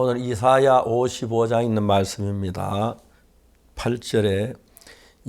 오늘 이사야 55장 있는 말씀입니다. 8절에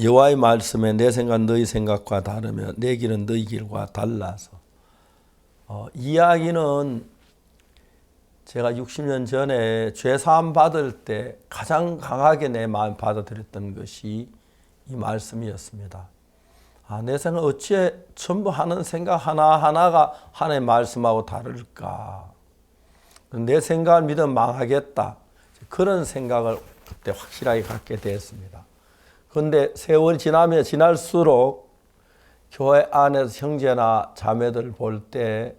여호와의 말씀에 내 생각 너희 생각과 다르며 내 길은 너희 길과 달라서. 이야기는 제가 60년 전에 죄사함 받을 때 가장 강하게 내 마음 받아들였던 것이 이 말씀이었습니다. 내 생각 어찌 전부 하는 생각 하나하나가 하나님의 말씀하고 다를까. 내 생각을 믿으면 망하겠다. 그런 생각을 그때 확실하게 갖게 되었습니다. 그런데 세월이 지나면 지날수록 교회 안에서 형제나 자매들 볼 때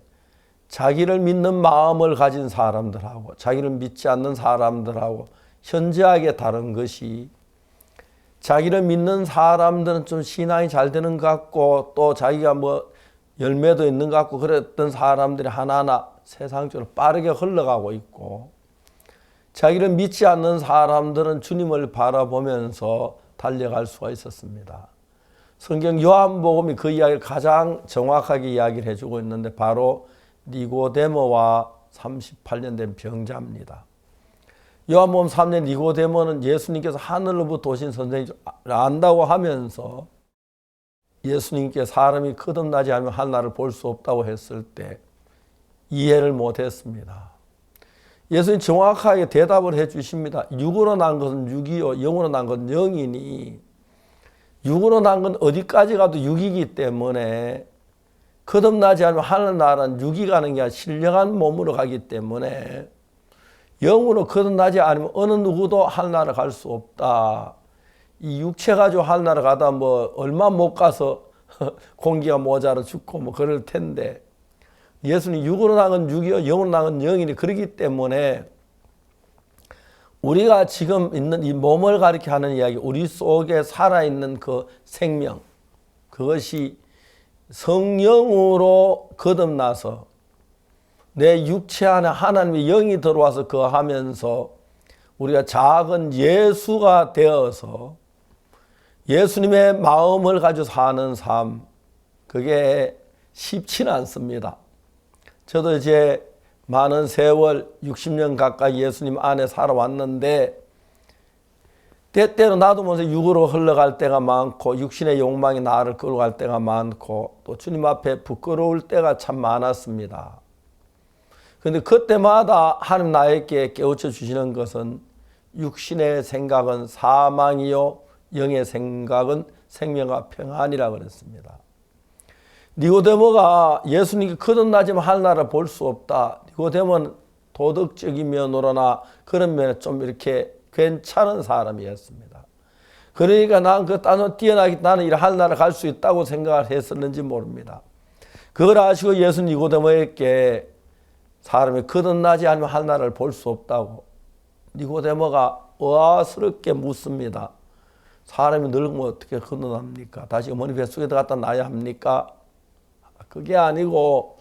자기를 믿는 마음을 가진 사람들하고 자기를 믿지 않는 사람들하고 현저하게 다른 것이, 자기를 믿는 사람들은 좀 신앙이 잘 되는 것 같고 또 자기가 열매도 있는 것 같고 그랬던 사람들이 하나하나 세상적으로 빠르게 흘러가고 있고, 자기를 믿지 않는 사람들은 주님을 바라보면서 달려갈 수가 있었습니다. 성경 요한복음이 그 이야기를 가장 정확하게 이야기를 해주고 있는데 바로 니고데모와 38년 된 병자입니다. 요한복음 3년 니고데모는 예수님께서 하늘로부터 오신 선생님을 안다고 하면서 예수님께 사람이 거듭나지 않으면 하늘나라를 볼 수 없다고 했을 때 이해를 못했습니다. 예수님 정확하게 대답을 해 주십니다. 육으로 난 것은 육이요 영으로 난 것은 영이니, 육으로 난 건 어디까지 가도 육이기 때문에 거듭나지 않으면 하늘나라는 육이 가는 게 아니라 신령한 몸으로 가기 때문에 영으로 거듭나지 않으면 어느 누구도 하늘나라 갈 수 없다. 이 육체 가지고 하늘나라 가다 얼마 못 가서 공기가 모자라 죽고 그럴 텐데, 예수님 육으로 난 건 육이요 영으로 난 건 영이니, 그렇기 때문에 우리가 지금 있는 이 몸을 가리켜 하는 이야기, 우리 속에 살아있는 그 생명, 그것이 성령으로 거듭나서 내 육체 안에 하나님의 영이 들어와서 거하면서 우리가 작은 예수가 되어서 예수님의 마음을 가지고 사는 삶, 그게 쉽지는 않습니다. 저도 이제 많은 세월 60년 가까이 예수님 안에 살아왔는데 때때로 나도 모르게 육으로 흘러갈 때가 많고 육신의 욕망이 나를 끌어갈 때가 많고 또 주님 앞에 부끄러울 때가 참 많았습니다. 그런데 그때마다 하나님 나에게 깨우쳐 주시는 것은 육신의 생각은 사망이요 영의 생각은 생명과 평안이라 그랬습니다. 니고데모가 예수님께 거듭나지만 하늘나라를 볼 수 없다. 니고데모는 도덕적인 면으로나 그런 면에 좀 이렇게 괜찮은 사람이었습니다. 그러니까 난 그 땅을 뛰어나기 나는 이 하늘나라 갈 수 있다고 생각을 했었는지 모릅니다. 그걸 아시고 예수 니고데모에게 사람이 거듭나지 않으면 하늘나라를 볼 수 없다고, 니고데모가 의아스럽게 묻습니다. 사람이 늙으면 어떻게 거듭납니까? 다시 어머니 뱃속에 들어갔다 나야 합니까? 그게 아니고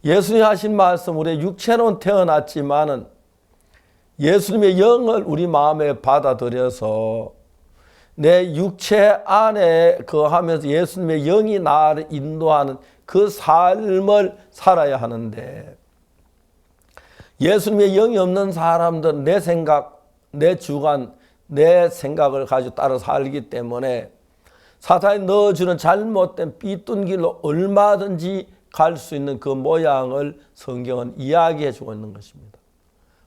예수님이 하신 말씀, 우리 육체는 태어났지만은 예수님의 영을 우리 마음에 받아들여서 내 육체 안에 거하면서 예수님의 영이 나를 인도하는 그 삶을 살아야 하는데, 예수님의 영이 없는 사람들은 내 생각, 내 주관, 내 생각을 가지고 따라 살기 때문에 사탄이 넣어주는 잘못된 삐뚤 길로 얼마든지 갈 수 있는 그 모양을 성경은 이야기해 주고 있는 것입니다.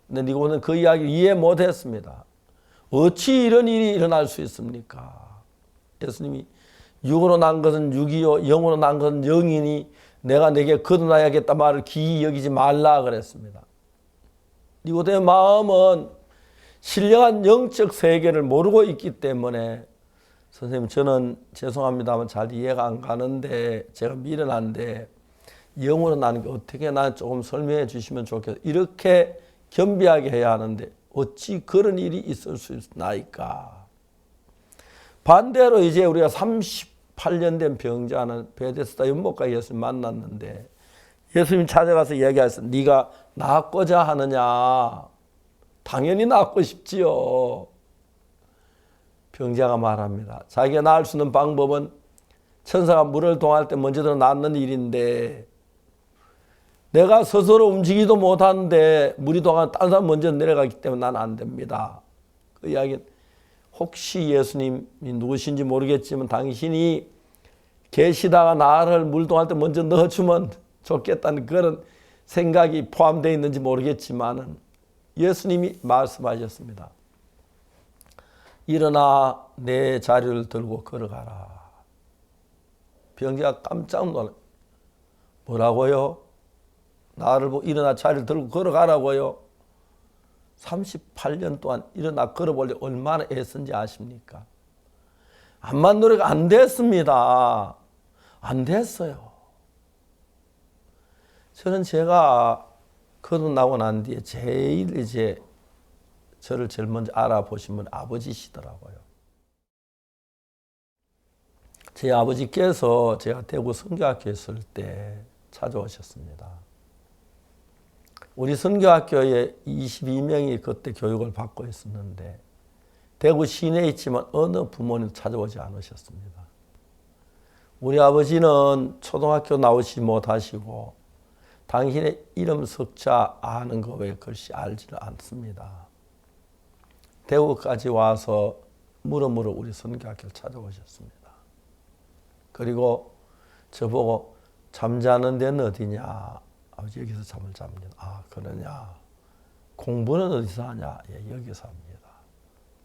근데 니고는 그 이야기를 이해 못했습니다. 어찌 이런 일이 일어날 수 있습니까? 예수님이 육으로 난 것은 육이요 영으로 난 것은 영이니 내가 내게 거듭나야겠다 말을 기이 여기지 말라 그랬습니다. 니고데의 마음은 신령한 영적 세계를 모르고 있기 때문에, 선생님 저는 죄송합니다만 잘 이해가 안 가는데 제가 미련한데 영으로 나는 게 어떻게 나는 조금 설명해 주시면 좋겠어요. 이렇게 겸비하게 해야 하는데 어찌 그런 일이 있을 수 있나이까. 반대로 이제 우리가 38년 된 병자는 베데스다 연못가에 예수님 만났는데 예수님 찾아가서 이야기하셨어요. 네가 낫고자 하느냐? 당연히 낫고 싶지요. 병자가 말합니다. 자기가 나을 수 있는 방법은 천사가 물을 동할 때 먼저 낫는 일인데 내가 스스로 움직이도 못하는데 물이 동안 다른 사람 먼저 내려가기 때문에 난 안 됩니다. 그 이야기는 혹시 예수님이 누구신지 모르겠지만 당신이 계시다가 나를 물 동할 때 먼저 넣어주면 좋겠다는 그런 생각이 포함되어 있는지 모르겠지만 예수님이 말씀하셨습니다. 일어나 내 자리를 들고 걸어가라. 병자가 깜짝 놀라. 뭐라고요? 나를 보고 일어나 자리를 들고 걸어가라고요? 38년 동안 일어나 걸어보려 얼마나 애쓴지 아십니까? 암만 노래가 안 됐습니다. 안 됐어요. 저는 제가 거듭나고 난 뒤에 제일 이제 저를 제일 먼저 알아보신 분 아버지시더라고요. 제 아버지께서 제가 대구 선교학교에 있을 때 찾아오셨습니다. 우리 선교학교에 22명이 그때 교육을 받고 있었는데 대구 시내에 있지만 어느 부모님도 찾아오지 않으셨습니다. 우리 아버지는 초등학교 나오시 못하시고 당신의 이름 석자 아는 거 외에 글씨 알지를 않습니다. 대구까지 와서 물어물어 우리 선교학교를 찾아오셨습니다. 그리고 저보고 잠자는 데는 어디냐? 아버지 여기서 잠을 잡니다. 아 그러냐? 공부는 어디서 하냐? 예, 여기서 합니다.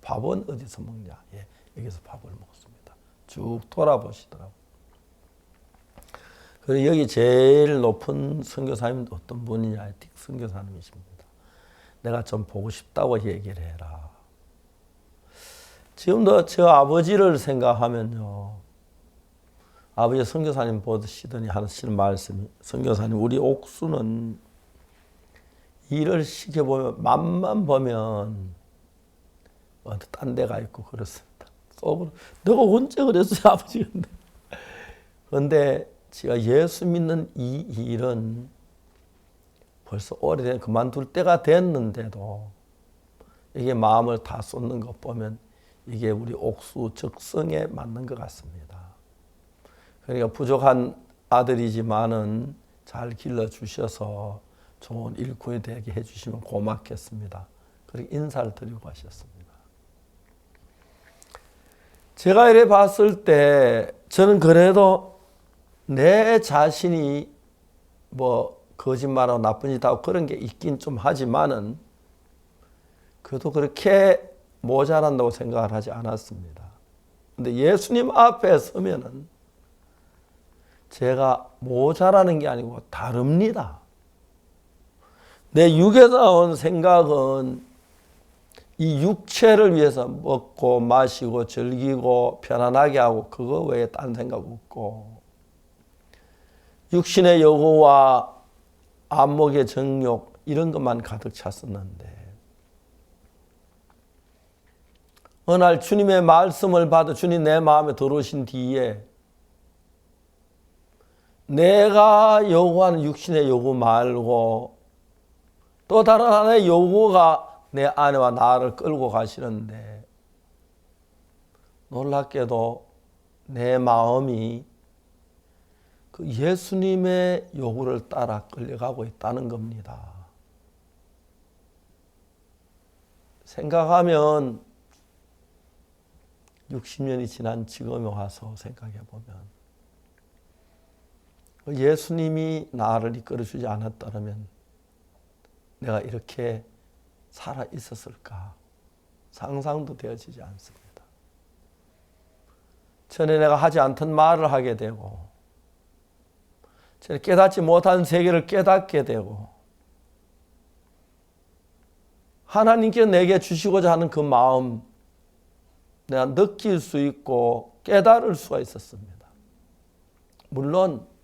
밥은 어디서 먹냐? 예, 여기서 밥을 먹습니다. 쭉 돌아보시더라고요. 그리고 여기 제일 높은 선교사님은 어떤 분이냐? 딕 선교사님이십니다. 내가 좀 보고 싶다고 얘기를 해라. 지금도 저 아버지를 생각하면요. 아버지 선교사님 보시더니 하시는 말씀이 선교사님 우리 옥수는 일을 시켜보면 맛만 보면 어디 딴 데가 있고 그렇습니다. 속으로 너가 언제 그랬어요 아버지. 그런데 제가 예수 믿는 이 일은 벌써 오래된 그만둘 때가 됐는데도 이게 마음을 다 쏟는 것 보면 이게 우리 옥수 적성에 맞는 것 같습니다. 그러니까 부족한 아들이지만은 잘 길러주셔서 좋은 일꾼이 되게 해주시면 고맙겠습니다. 그렇게 인사를 드리고 가셨습니다. 제가 이래 봤을 때 저는 그래도 내 자신이 뭐 거짓말하고 나쁜 짓 하고 그런 게 있긴 좀 하지만은 그래도 그렇게 모자란다고 생각을 하지 않았습니다. 근데 예수님 앞에 서면은 제가 모자라는 게 아니고 다릅니다. 내 육에서 온 생각은 이 육체를 위해서 먹고 마시고 즐기고 편안하게 하고 그거 외에 딴 생각 없고 육신의 요구와 안목의 정욕 이런 것만 가득 찼었는데 어느 날 주님의 말씀을 받아 주님 내 마음에 들어오신 뒤에 내가 요구하는 육신의 요구 말고 또 다른 하나의 요구가 내 아내와 나를 끌고 가시는데 놀랍게도 내 마음이 그 예수님의 요구를 따라 끌려가고 있다는 겁니다. 생각하면 60년이 지난 지금에 와서 생각해 보면 예수님이 나를 이끌어주지 않았다면 내가 이렇게 살아 있었을까 상상도 되어지지 않습니다. 전에 내가 하지 않던 말을 하게 되고 전에 깨닫지 못한 세계를 깨닫게 되고 하나님께 내게 주시고자 하는 그 마음 내가 느낄 수 있고 깨달을 수가 있었습니다. 물론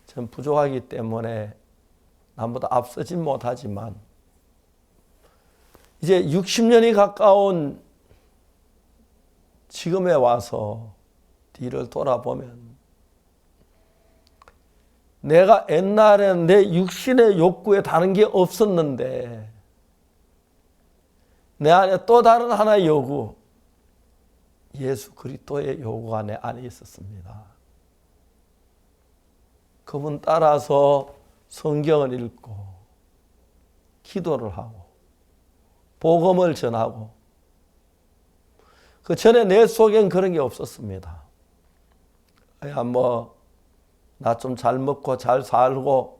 전 부족하기 때문에 남보다 앞서진 못하지만 이제 60년이 가까운 지금에 와서 뒤를 돌아보면 내가 옛날에 내 육신의 욕구에 다른 게 없었는데 내 안에 또 다른 하나의 요구 예수 그리스도의 요구가 내 안에 있었습니다. 그분 따라서 성경을 읽고 기도를 하고 복음을 전하고 그 전에 내 속엔 그런 게 없었습니다. 야, 나 좀 잘 먹고 잘 살고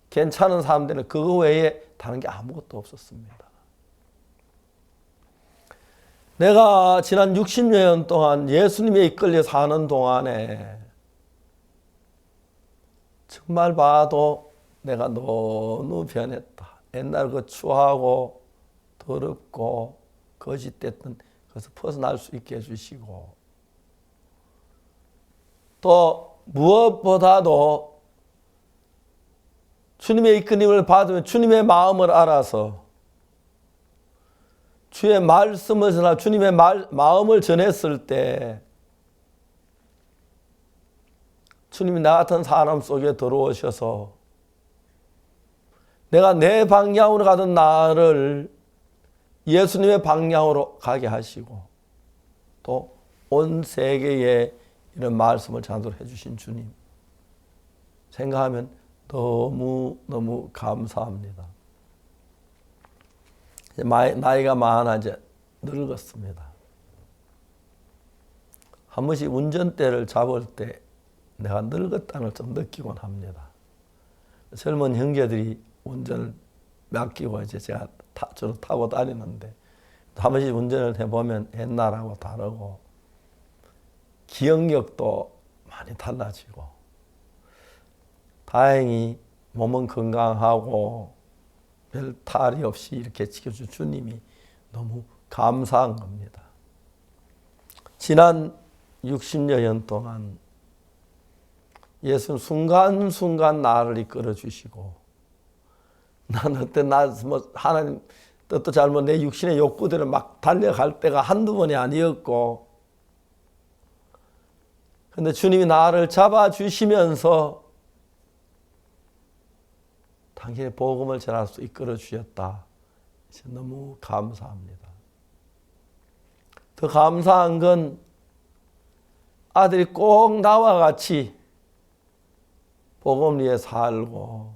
괜찮은 사람들은 그거 외에 다른 게 아무것도 없었습니다. 내가 지난 60년 동안 예수님에 이끌려 사는 동안에 정말 봐도 내가 너무 변했다. 옛날 그 추하고 더럽고 거짓됐던 것을 벗어날 수 있게 해주시고 또 무엇보다도 주님의 이끌림을 받으면 주님의 마음을 알아서 주의 말씀을 전하 주님의 마음을 전했을 때 주님이 나 같은 사람 속에 들어오셔서 내가 내 방향으로 가던 나를 예수님의 방향으로 가게 하시고 또 온 세계에 이런 말씀을 전하도록 해주신 주님 생각하면 너무 감사합니다. 나이가 많아 이제 늙었습니다. 한 번씩 운전대를 잡을 때 내가 늙었다는 걸 좀 느끼곤 합니다. 젊은 형제들이 운전을 맡기고 이제 제가 저를 타고 다니는데 한 번씩 운전을 해보면 옛날하고 다르고 기억력도 많이 달라지고 다행히 몸은 건강하고 별 탈이 없이 이렇게 지켜준 주님이 너무 감사한 겁니다. 지난 60여 년 동안 예수는 순간순간 나를 이끌어 주시고 나는 그때 하나님 뜻도 잘못 내 육신의 욕구대로 막 달려갈 때가 한두 번이 아니었고 근데 주님이 나를 잡아주시면서 당신의 복음을 전할 수 이끌어 주셨다. 너무 감사합니다. 더 감사한 건 아들이 꼭 나와 같이 복음 위에 살고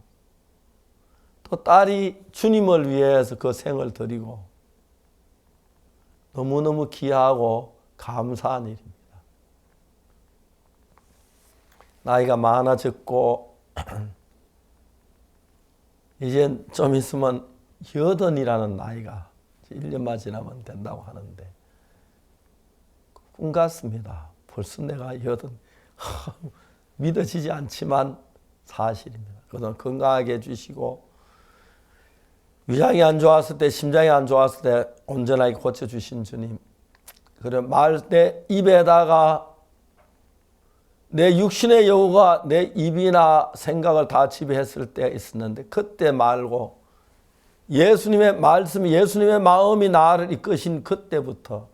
또 딸이 주님을 위해서 그 생을 드리고 너무너무 귀하고 감사한 일입니다. 나이가 많아졌고 이젠 좀 있으면 80이라는 나이가 1년만 지나면 된다고 하는데 꿈 같습니다. 벌써 내가 80 믿어지지 않지만 사실입니다. 그동안 건강하게 해주시고 위장이 안 좋았을 때 심장이 안 좋았을 때 온전하게 고쳐주신 주님 그래 말 때 입에다가 내 육신의 여우가 내 입이나 생각을 다 지배했을 때가 있었는데 그때 말고 예수님의 말씀이 예수님의 마음이 나를 이끄신 그때부터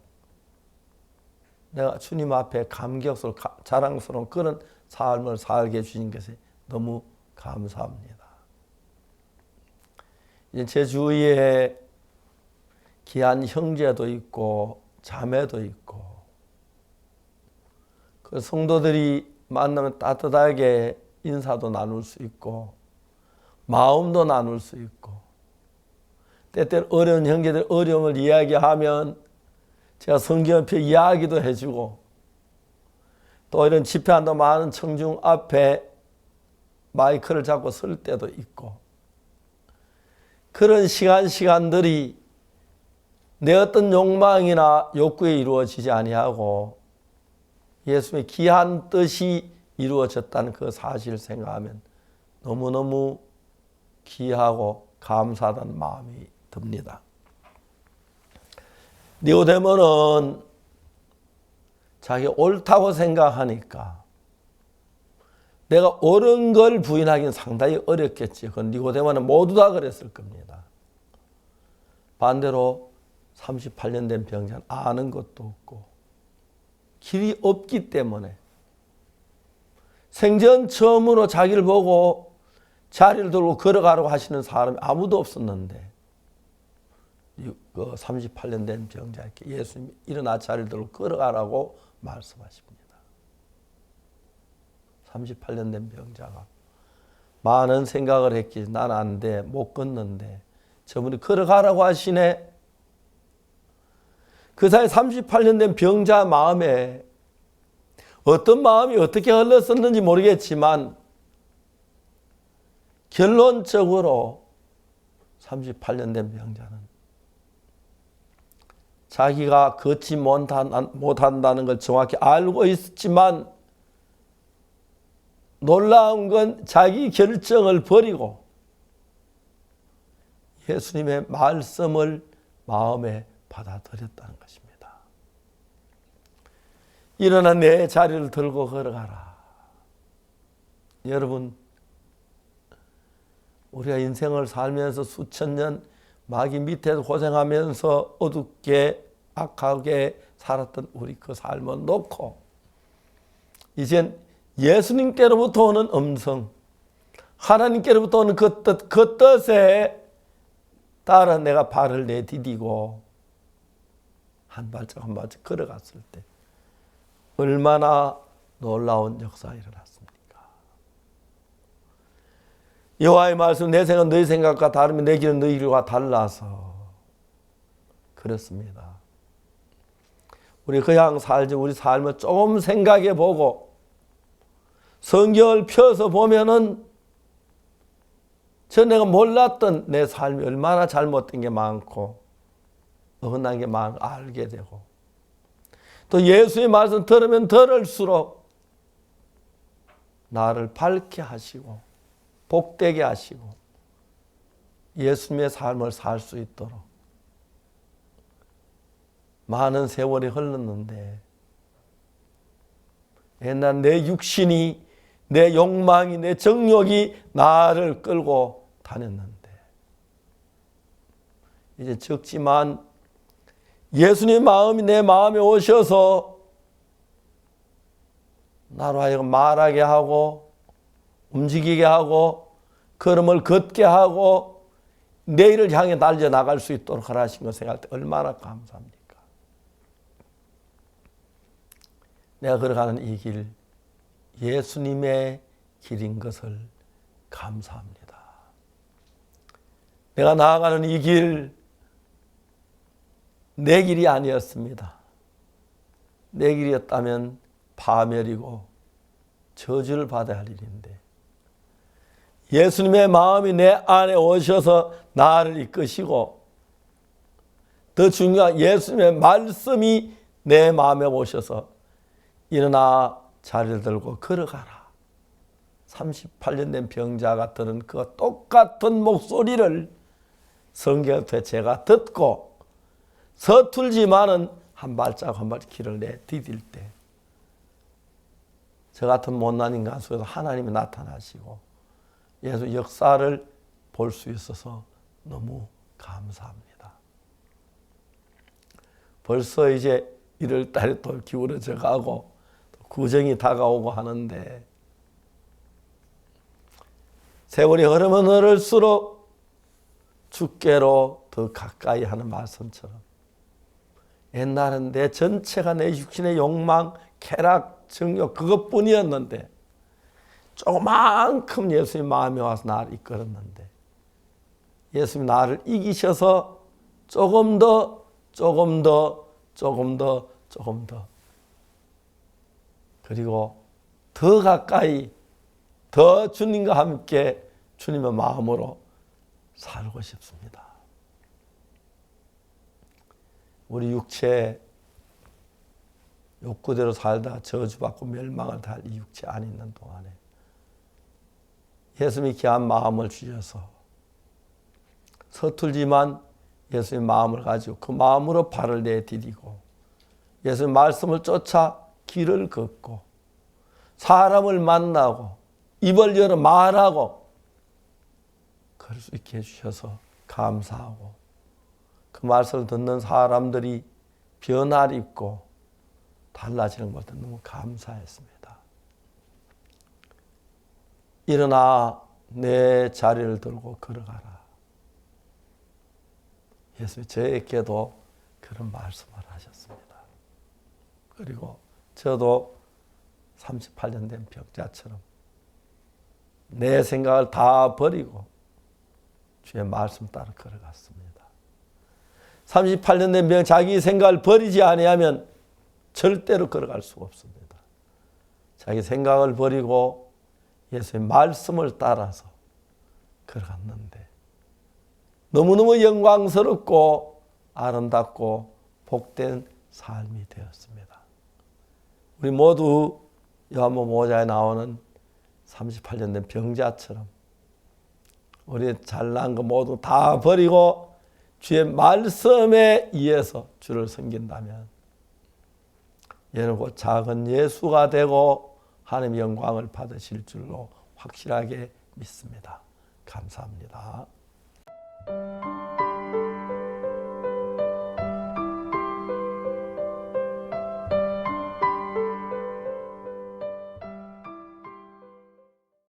내가 주님 앞에 감격스러운 자랑스러운 그런 삶을 살게 해주신 것에 너무 감사합니다. 이제 제 주위에 귀한 형제도 있고 자매도 있고 그 성도들이 만나면 따뜻하게 인사도 나눌 수 있고 마음도 나눌 수 있고 때때로 어려운 형제들 어려움을 이야기하면 제가 성경 옆에 이야기도 해주고 또 이런 집회한도 많은 청중 앞에 마이크를 잡고 설 때도 있고 그런 시간들이 내 어떤 욕망이나 욕구에 이루어지지 아니하고 예수님의 귀한 뜻이 이루어졌다는 그 사실을 생각하면 너무너무 귀하고 감사하다는 마음이 듭니다. 니고데모는 자기 옳다고 생각하니까 내가 옳은 걸 부인하기는 상당히 어렵겠지. 그건 니고데모는 모두 다 그랬을 겁니다. 반대로 38년 된 병자는 아는 것도 없고 길이 없기 때문에 생전 처음으로 자기를 보고 자리를 들고 걸어가라고 하시는 사람이 아무도 없었는데 그 38년 된 병자에게 예수님이 일어나 자리를 들고 걸어가라고 말씀하십니다. 38년 된 병자가 많은 생각을 했기. 난 안 돼. 못 걷는데. 저분이 걸어가라고 하시네. 그 사이 38년 된 병자 마음에 어떤 마음이 어떻게 흘렀었는지 모르겠지만 결론적으로 38년 된 병자는 자기가 걷지 못한다는 걸 정확히 알고 있었지만 놀라운 건 자기 결정을 버리고 예수님의 말씀을 마음에 받아들였다는 것입니다. 일어나 내 자리를 들고 걸어가라. 여러분, 우리가 인생을 살면서 수천 년 마귀 밑에서 고생하면서 어둡게 악하게 살았던 우리 그 삶을 놓고 이젠 예수님께로부터 오는 음성, 하나님께로부터 오는 그 뜻에 따라 내가 발을 내디디고 한 발짝 한 발짝 걸어갔을 때 얼마나 놀라운 역사가 일어났습니까? 여호와의 말씀, 내 생각은 너희 생각과 다르면 내 길은 너희 길과 달라서 그렇습니다. 우리 그냥 살지 우리 삶을 조금 생각해 보고 성경을 펴서 보면은 내가 몰랐던 내 삶이 얼마나 잘못된 게 많고 어긋난 게 많은 걸 알게 되고 또 예수의 말씀 들으면 들을수록 나를 밝게 하시고 복되게 하시고 예수님의 삶을 살 수 있도록 많은 세월이 흘렀는데 옛날 내 육신이 내 욕망이 내 정욕이 나를 끌고 다녔는데 이제 적지만 예수님의 마음이 내 마음에 오셔서 나로 하여금 말하게 하고 움직이게 하고 걸음을 걷게 하고 내일을 향해 달려나갈 수 있도록 하신 걸 생각할 때 얼마나 감사합니까? 내가 걸어가는 이 길 예수님의 길인 것을 감사합니다. 내가 나아가는 이 길 내 길이 아니었습니다. 내 길이었다면 파멸이고 저주를 받아야 할 일인데 예수님의 마음이 내 안에 오셔서 나를 이끄시고 더 중요한 예수님의 말씀이 내 마음에 오셔서 일어나 자리를 들고 걸어가라. 38년 된 병자가 들은 그 똑같은 목소리를 성경에 제가 듣고 서툴지만은 한 발짝 한 발짝 길을 내디딜 때 저 같은 못난 인간 속에서 하나님이 나타나시고 예수 역사를 볼 수 있어서 너무 감사합니다. 벌써 이제 1월 달에 또 기울어져 가고 구정이 다가오고 하는데 세월이 흐르면 흐를수록 주께로 더 가까이 하는 말씀처럼 옛날은 내 전체가 내 육신의 욕망, 쾌락, 정욕 그것뿐이었는데 조그만큼 예수님 마음에 와서 나를 이끌었는데 예수님 나를 이기셔서 조금 더 그리고 더 가까이 더 주님과 함께 주님의 마음으로 살고 싶습니다. 우리 육체 욕구대로 살다 저주받고 멸망을 당할 이 육체 안에 있는 동안에 예수님이 귀한 마음을 주셔서 서툴지만 예수님의 마음을 가지고 그 마음으로 발을 내디디고 예수님 말씀을 쫓아 길을 걷고 사람을 만나고 입을 열어 말하고 그럴 수 있게 해주셔서 감사하고 그 말씀을 듣는 사람들이 변화를 입고 달라지는 것도 너무 감사했습니다. 일어나 내 자리를 들고 걸어가라. 예수님 저에게도 그런 말씀을 하셨습니다. 그리고 저도 38년 된 병자처럼 내 생각을 다 버리고 주의 말씀 따라 걸어갔습니다. 38년 된 병 자기 생각을 버리지 아니하면 절대로 걸어갈 수가 없습니다. 자기 생각을 버리고 예수의 말씀을 따라서 걸어갔는데 너무너무 영광스럽고 아름답고 복된 삶이 되었습니다. 우리 모두 요한복음 5장에 나오는 38년 된 병자처럼 우리 잘난 거 모두 다 버리고 주의 말씀에 의해서 주를 섬긴다면 얘는 곧 작은 예수가 되고 하나님의 영광을 받으실 줄로 확실하게 믿습니다. 감사합니다.